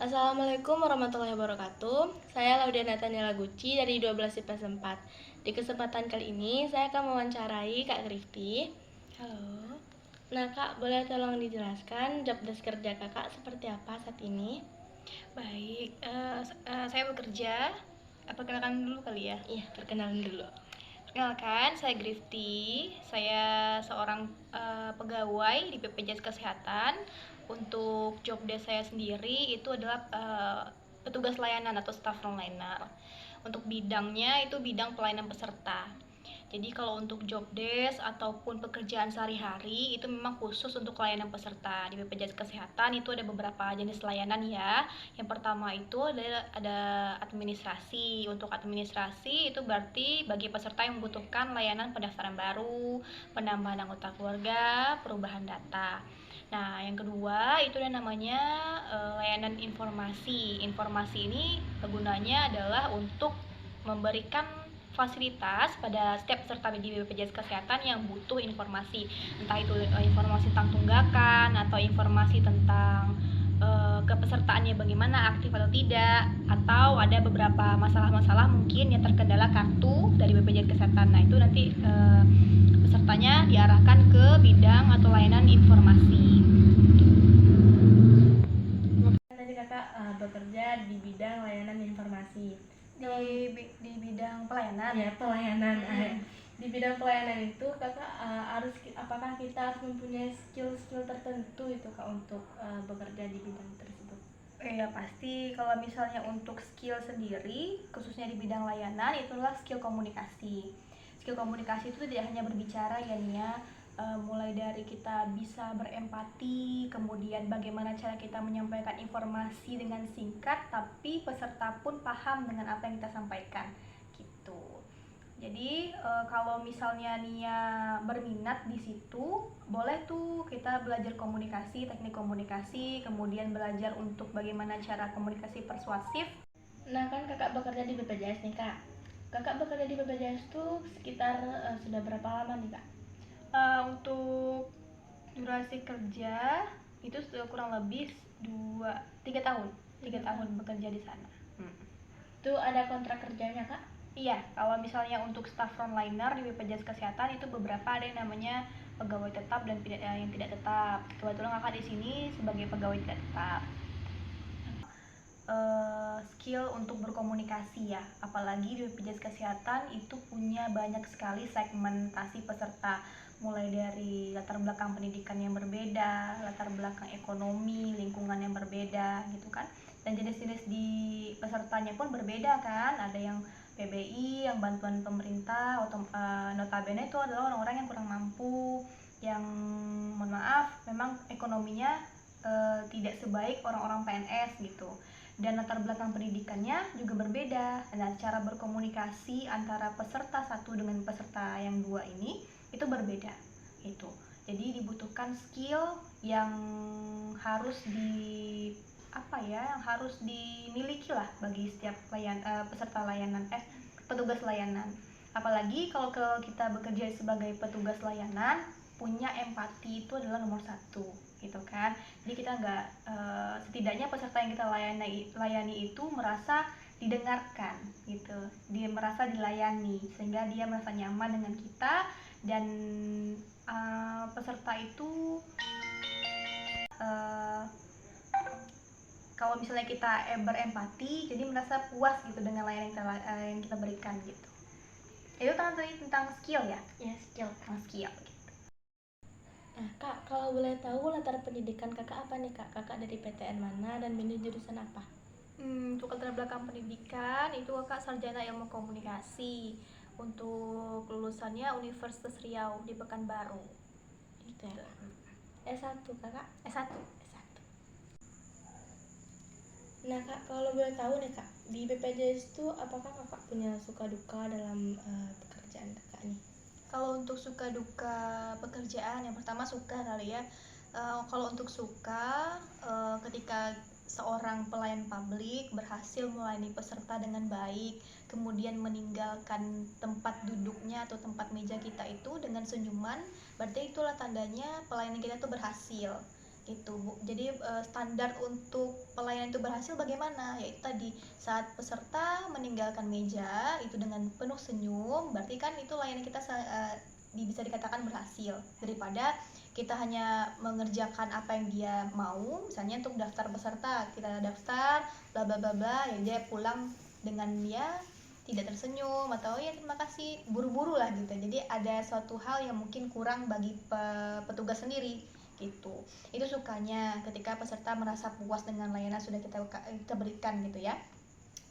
Assalamualaikum warahmatullahi wabarakatuh. Saya Laudia Nathaniela Guci dari 12 IPS 4. Di kesempatan kali ini saya akan mewawancarai Kak Grifty. Halo. Nah Kak, boleh tolong dijelaskan job desk kerja Kakak seperti apa saat ini? Baik, saya bekerja. Perkenalkan dulu kali ya. Iya, perkenalan dulu. Perkenalkan, saya Grifty. Saya seorang pegawai di BPJS Kesehatan. Untuk job desk saya sendiri itu adalah petugas layanan atau staff frontliner. Untuk bidangnya itu bidang pelayanan peserta. Jadi kalau untuk job desk ataupun pekerjaan sehari-hari itu memang khusus untuk layanan peserta. Di BPJS Kesehatan itu ada beberapa jenis layanan ya. Yang pertama itu ada administrasi. Untuk administrasi itu berarti bagi peserta yang membutuhkan layanan pendaftaran baru, penambahan anggota keluarga, perubahan data. Nah, yang kedua itu ada namanya layanan informasi. Informasi ini gunanya adalah untuk memberikan fasilitas pada setiap peserta di BPJS Kesehatan yang butuh informasi, entah itu informasi tentang tunggakan atau informasi tentang kepesertaannya bagaimana, aktif atau tidak, atau ada beberapa masalah-masalah mungkin yang terkendala kartu dari BPJS Kesehatan. Nah, itu nanti pesertanya diarahkan ke bidang atau layanan informasi. Tadi Kakak bekerja di bidang layanan informasi. Di bidang pelayanan. Ya, pelayanan. Di bidang pelayanan itu Kakak apakah kita harus mempunyai skill tertentu itu Kak untuk bekerja di bidang tersebut? Ya pasti, kalau misalnya untuk skill sendiri khususnya di bidang layanan itulah skill komunikasi. Skill komunikasi itu tidak hanya berbicara ya Nia, mulai dari kita bisa berempati, kemudian bagaimana cara kita menyampaikan informasi dengan singkat tapi peserta pun paham dengan apa yang kita sampaikan gitu. Jadi kalau misalnya Nia berminat di situ, boleh tuh kita belajar komunikasi, teknik komunikasi, kemudian belajar untuk bagaimana cara komunikasi persuasif. Nah kan Kakak bekerja di BPJS nih Kak. Kakak bekerja di BPJS tuh sekitar sudah berapa lama nih Kak? Untuk durasi kerja itu kurang lebih 3 tahun. 3 tahun bekerja di sana. Itu ada kontrak kerjanya Kak? Iya, kalau misalnya untuk staff frontliner di BPJS Kesehatan itu beberapa ada yang namanya pegawai tetap dan yang tidak tetap. Kebetulan kakak di sini sebagai pegawai tidak tetap. Skill untuk berkomunikasi ya, apalagi di BPJS Kesehatan itu punya banyak sekali segmentasi peserta, mulai dari latar belakang pendidikan yang berbeda, latar belakang ekonomi, lingkungan yang berbeda gitu kan, dan jenis-jenis di pesertanya pun berbeda kan, ada yang PBI, yang bantuan pemerintah, atau notabene itu adalah orang-orang yang kurang mampu, yang mohon maaf memang ekonominya tidak sebaik orang-orang PNS gitu, dan latar belakang pendidikannya juga berbeda. Dan cara berkomunikasi antara peserta satu dengan peserta yang dua ini itu berbeda itu. Jadi dibutuhkan skill yang harus harus dimiliki lah bagi setiap peserta layanan petugas layanan. Apalagi kalau kita bekerja sebagai petugas layanan, punya empati itu adalah nomor satu gitu kan. Jadi kita nggak setidaknya peserta yang kita layani itu merasa didengarkan gitu, dia merasa dilayani sehingga dia merasa nyaman dengan kita, dan peserta itu kalau misalnya kita berempati jadi merasa puas gitu dengan layanan yang kita berikan gitu. Itu tentang skill ya? Ya, skill. Skill. Nah Kak, kalau boleh tahu latar pendidikan Kakak apa nih Kak? Kakak dari PTN mana dan milih jurusan apa? Untuk latar belakang pendidikan itu kakak sarjana ilmu komunikasi. Untuk lulusannya Universitas Riau di Pekanbaru. Itu ya. S1 Kakak? S1. Nah Kak, kalau boleh tahu nih Kak, di BPJS itu apakah Kakak punya suka duka dalam pekerjaan Kakak nih? Kalau untuk suka duka pekerjaan, yang pertama suka kali ya. Kalau untuk suka, ketika seorang pelayan publik berhasil melayani peserta dengan baik, kemudian meninggalkan tempat duduknya atau tempat meja kita itu dengan senyuman, berarti itulah tandanya pelayanan kita tuh berhasil Itu Bu. Jadi standar untuk pelayanan itu berhasil bagaimana? Yaitu tadi saat peserta meninggalkan meja itu dengan penuh senyum, berarti kan itu layanan kita bisa dikatakan berhasil, daripada kita hanya mengerjakan apa yang dia mau. Misalnya untuk daftar peserta, kita daftar bla bla bla bla, ya dia pulang dengan dia tidak tersenyum atau ya terima kasih, buru-buru lah gitu. Jadi ada suatu hal yang mungkin kurang bagi petugas sendiri gitu. Itu sukanya ketika peserta merasa puas dengan layanan sudah kita berikan gitu ya.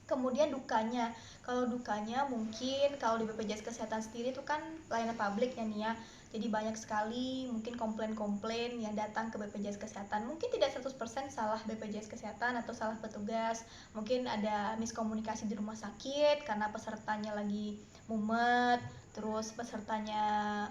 Kemudian dukanya, kalau dukanya mungkin kalau di BPJS Kesehatan sendiri itu kan layanan publik ya nih ya, jadi banyak sekali mungkin komplain-komplain yang datang ke BPJS Kesehatan. Mungkin tidak 100% salah BPJS Kesehatan atau salah petugas, mungkin ada miskomunikasi di rumah sakit karena pesertanya lagi mumet, terus pesertanya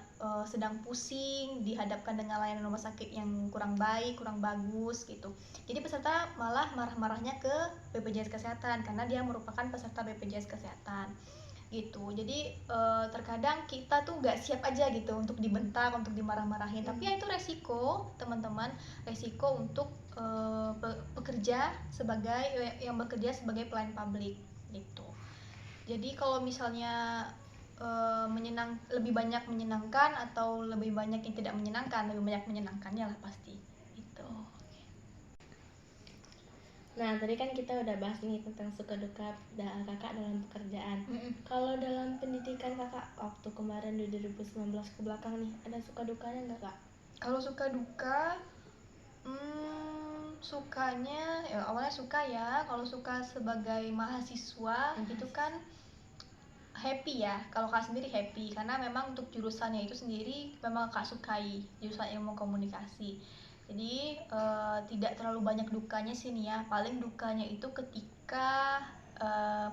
sedang pusing dihadapkan dengan layanan rumah sakit yang kurang baik, kurang bagus gitu. Jadi peserta malah marah-marahnya ke BPJS Kesehatan karena dia merupakan peserta BPJS Kesehatan gitu. Jadi terkadang kita tuh nggak siap aja gitu untuk dibentak, untuk dimarah-marahin. Tapi ya itu resiko teman-teman, resiko untuk bekerja sebagai yang bekerja sebagai pelayan publik gitu. Jadi kalau misalnya lebih banyak menyenangkan atau lebih banyak yang tidak menyenangkan, lebih banyak menyenangkannya lah pasti gitu. Nah, tadi kan kita udah bahas nih tentang suka duka kakak dalam pekerjaan. Kalau dalam pendidikan kakak waktu kemarin di 2019 ke belakang nih, ada suka dukanya nggak kak? Kalau suka duka, sukanya ya awalnya suka ya. Kalau suka sebagai mahasiswa itu kan happy ya. Kalau kak sendiri happy karena memang untuk jurusannya itu sendiri memang kak sukai, jurusan ilmu komunikasi. Jadi tidak terlalu banyak dukanya sih nih ya. Paling dukanya itu ketika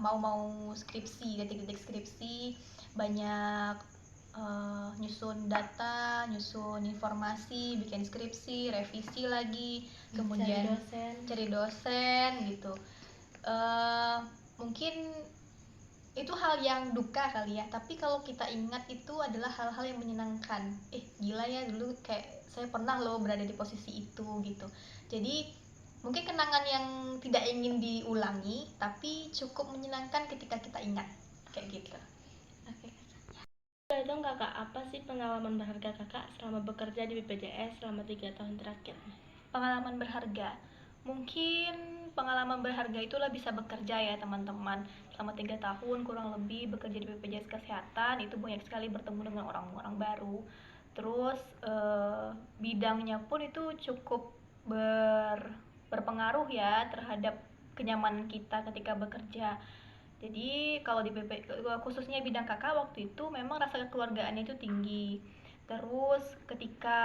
mau skripsi, detik-detik skripsi, banyak nyusun data, nyusun informasi, bikin skripsi, revisi lagi, kemudian cari dosen gitu. Mungkin itu hal yang duka kali ya, tapi kalau kita ingat itu adalah hal-hal yang menyenangkan. Gila ya, dulu kayak saya pernah loh berada di posisi itu gitu. Jadi mungkin kenangan yang tidak ingin diulangi tapi cukup menyenangkan ketika kita ingat kayak gitu. Oke. Boleh dong kakak, apa sih pengalaman berharga kakak selama bekerja di BPJS selama 3 tahun terakhir? Pengalaman berharga, mungkin pengalaman berharga itulah bisa bekerja ya teman-teman. Selama 3 tahun kurang lebih bekerja di BPJS Kesehatan itu banyak sekali bertemu dengan orang-orang baru. Terus bidangnya pun itu cukup berpengaruh ya terhadap kenyamanan kita ketika bekerja. Jadi kalau di khususnya bidang kakak waktu itu memang rasa kekeluargaannya itu tinggi. Terus ketika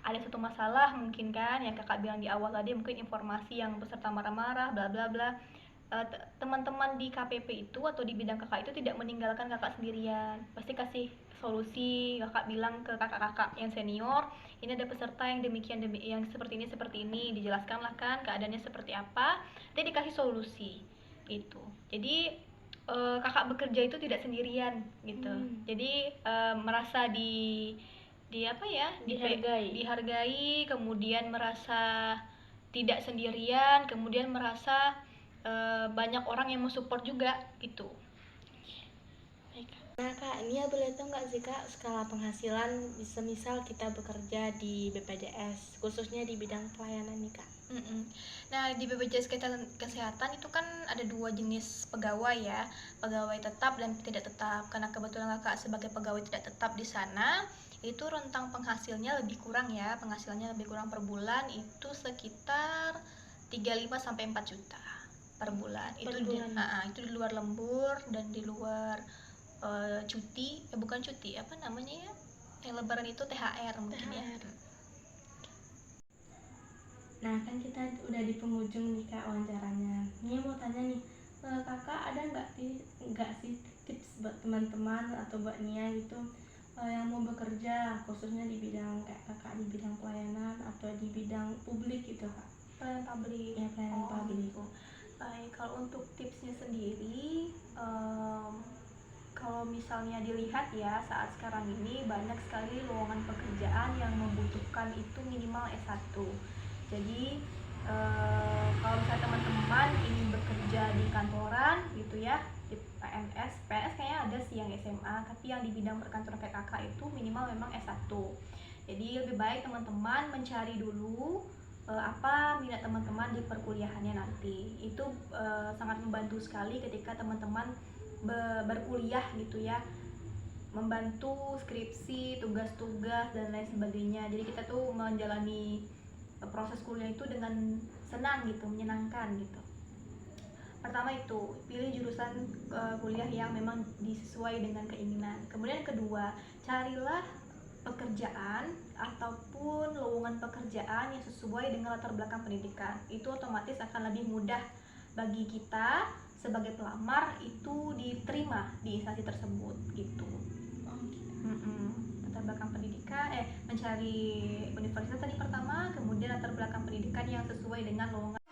ada satu masalah mungkin kan yang kakak bilang di awal tadi, mungkin informasi yang peserta marah-marah bla bla bla, teman-teman di KPP itu atau di bidang kakak itu tidak meninggalkan kakak sendirian, pasti kasih solusi. Kakak bilang ke kakak-kakak yang senior, ini ada peserta yang demikian yang seperti ini, dijelaskanlah kan keadaannya seperti apa, dia dikasih solusi gitu. Jadi kakak bekerja itu tidak sendirian gitu. Jadi merasa dihargai, kemudian merasa tidak sendirian, kemudian merasa banyak orang yang mensupport juga gitu. Nah kak, ini ya boleh tahu nggak sih kak skala penghasilan semisal kita bekerja di BPJS khususnya di bidang pelayanan nih kak? Nah di BPJS Kesehatan itu kan ada 2 jenis pegawai ya, pegawai tetap dan tidak tetap. Karena kebetulan kakak sebagai pegawai tidak tetap di sana, itu rentang penghasilannya lebih kurang ya, penghasilannya lebih kurang per bulan itu sekitar 35-4 juta per bulan. Itu di luar lembur dan di luar cuti, bukan cuti, apa namanya ya, yang lebaran itu THR mungkin ya. Nah kan kita udah di penghujung nih kak wawancaranya. Ini mau tanya nih, kakak ada nggak sih tips buat teman-teman atau buat Nia gitu yang mau bekerja khususnya di bidang kayak kakak di bidang pelayanan atau di bidang publik gitu kak? Pelayanan publik. Ya pelayanan publik. Gitu. Baik, kalau untuk tipsnya sendiri, kalau misalnya dilihat ya saat sekarang ini banyak sekali lowongan pekerjaan yang membutuhkan itu minimal S1. Jadi kalau misalnya teman-teman ingin bekerja di kantoran gitu ya, di PNS kayaknya ada sih yang SMA, tapi yang di bidang perkantoran kayak kakak itu minimal memang S1. Jadi lebih baik teman-teman mencari dulu apa minat teman-teman di perkuliahannya nanti. Itu sangat membantu sekali ketika teman-teman berkuliah gitu ya, membantu skripsi, tugas-tugas dan lain sebagainya. Jadi kita tuh menjalani proses kuliah itu dengan senang gitu, menyenangkan gitu. Pertama itu, pilih jurusan kuliah yang memang disesuai dengan keinginan. Kemudian kedua, carilah pekerjaan ataupun lowongan pekerjaan yang sesuai dengan latar belakang pendidikan. Itu otomatis akan lebih mudah bagi kita sebagai pelamar itu diterima di instansi tersebut gitu. Latar belakang pendidikan, mencari universitas tadi pertama, kemudian latar belakang pendidikan yang sesuai dengan lowongan